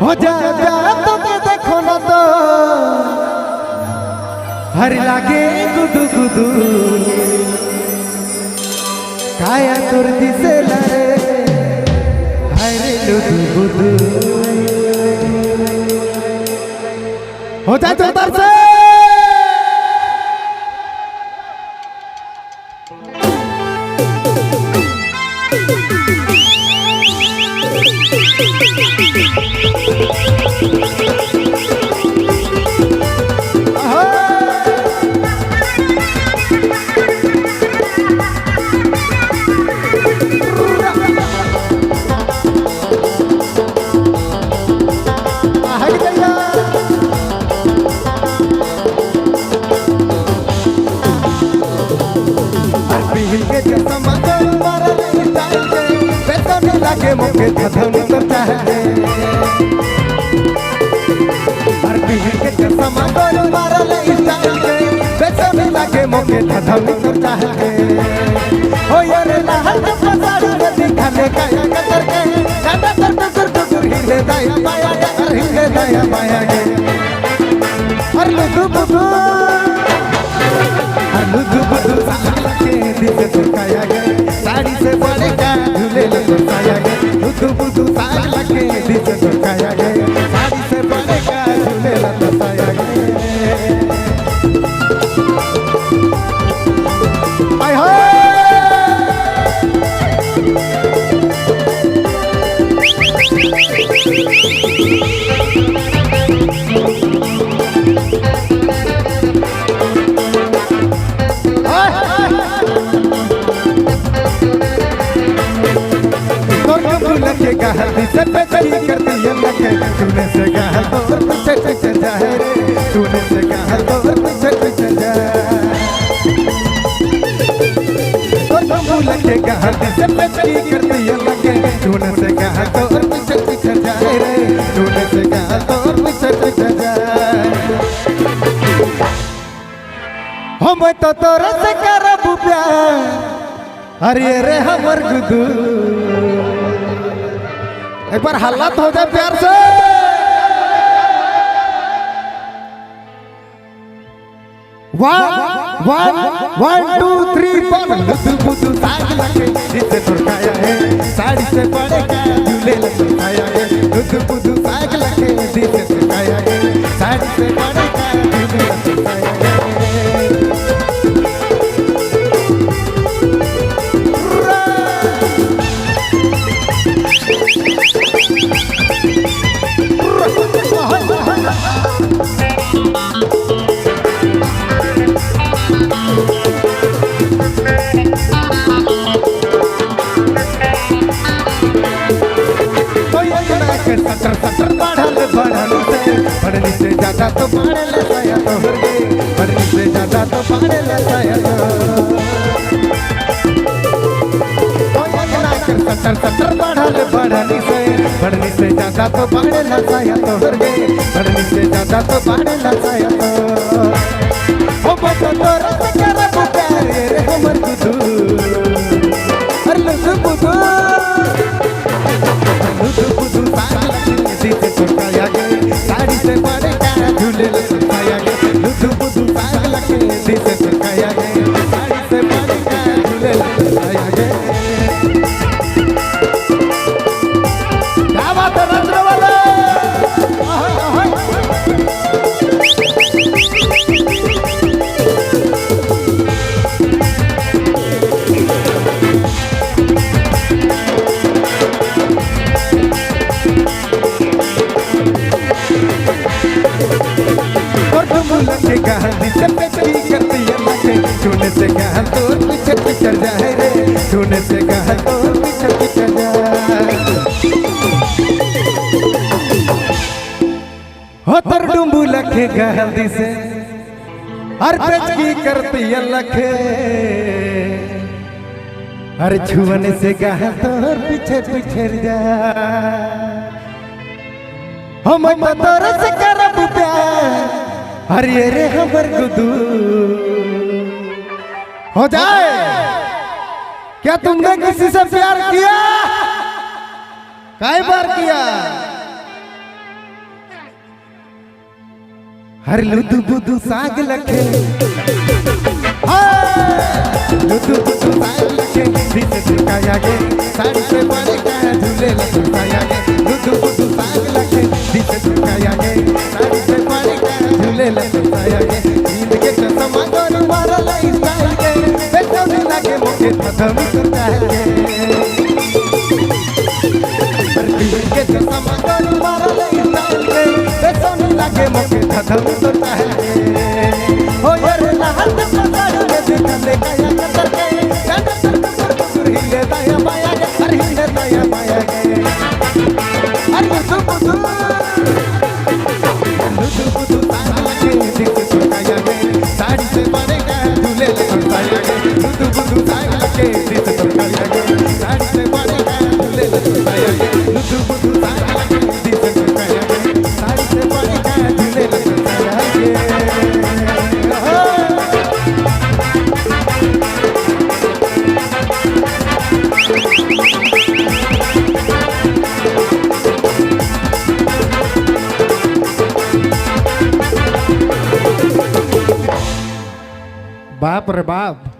हो जा तो के देखो ना तो हर लागे गुदु गुदु काया तुर दिसे लरे हरे लुदु गुदु हो जा जोरदार से के मुखे धधन करता है हर पीढ़ी के चश्मा गोल मारल स्टाइल के बेचने लगे मुखे धधन करता है हो यार लहर के पसार में दिखाने का या कतर के ज्यादा कर टुकुर हिले दाया पाया कर हिले दाया पाया गे हर लुदु बुदु साल के दिल झुकाया गे साड़ी से बड़े का झूले लुकाया गे लुदु बुदु साल के दिल झुकाया गे साड़ी से बड़े का झूले लुकाया गे आय हो हल्दी से बेचरी करती है लगे तूने से कहा तो और पीछे पीछे जाए रे तूने से कहा तो और पीछे पीछे जाए और तुम लगेगा हल्दी से बेचरी करती है लगे तूने से कहा तो और पीछे पीछे जाए रे तूने से कहा तो और पीछे पीछे जाए हम तो तोरे से करब प्यार अरे रे हमर गुदू एक बार हालात हो जाए प्यार से वन टू थ्री फोर लुदु बुदु साग लगे जिसे तुरकाया है साड़ी से बड़े का झूले लुकाया है लुदु बुदु साग लगे जिसे तुरकाया है साड़ी से बड़े का झूले लुकाया है बढ़ने से ज्यादा तो पाने लगाया तो बढ़ने से ज्यादा तो पाने लगाया सटर बढ़ने से ज्यादा तो पाने लगाया तो बढ़ने से ज्यादा तो पाने लगाया तो प्यारे हमर बुदू हर लुदु बुदू साड़ी से बड़े का झूले लुकाया गे लुदु बुदु साग लगे दिल से झुकाया गे साड़ी से बड़े का झूले लुकाया गे क्या बात है नजर वाले लगेगा हल्दी से बेचरी करती है लगे छूने से कहा तो पीछे पीछे जाए रे छूने से कहा तो पीछे पीछे जाए हो तर डुम्बू लगेगा हल्दी से हर बेचरी करती है लगे हर छुने से कहा तो पीछे पीछे जाए हम तोर से करब प्यार अरे रे हमर गुदू हो जाए। क्या तुमने किसी से प्यार किया? कई बार किया? हर लुदु बुदु साग लखे लुदु बुदु साग लखे बीच झुकाया गे साड़ी पे पानी का झूले लुकाया गे लुदु बुदु साग लखे बीच झुकाया गे साड़ी पे पानी का झूले लुकाया गे नींद के चश्मा गोर मारा लाई स्टाइल के बेटा भी लगे मोके धम करता है नींद के चश्मा गोर मारा लाई स्टाइल के बेटा भी लगे मोके धम करता है हो यार लहर पकड़ के दिखले काया कर के जाना हिले दाया बाया गे अरे हिले दाया बाया गे अरे सुबुदु बुदु तारा के दिख झुकाया गे साड़ी से पड़ेगा झूले लुकाया गे बुदु बुदु तारा के दिख झुकाया गे साड़ी से पड़ेगा झूले लुकाया गे बुदु बुदु तारा के दिख झुकाया गे साड़ी से पड़ेगा झूले लुकाया गे बाप रे बाप।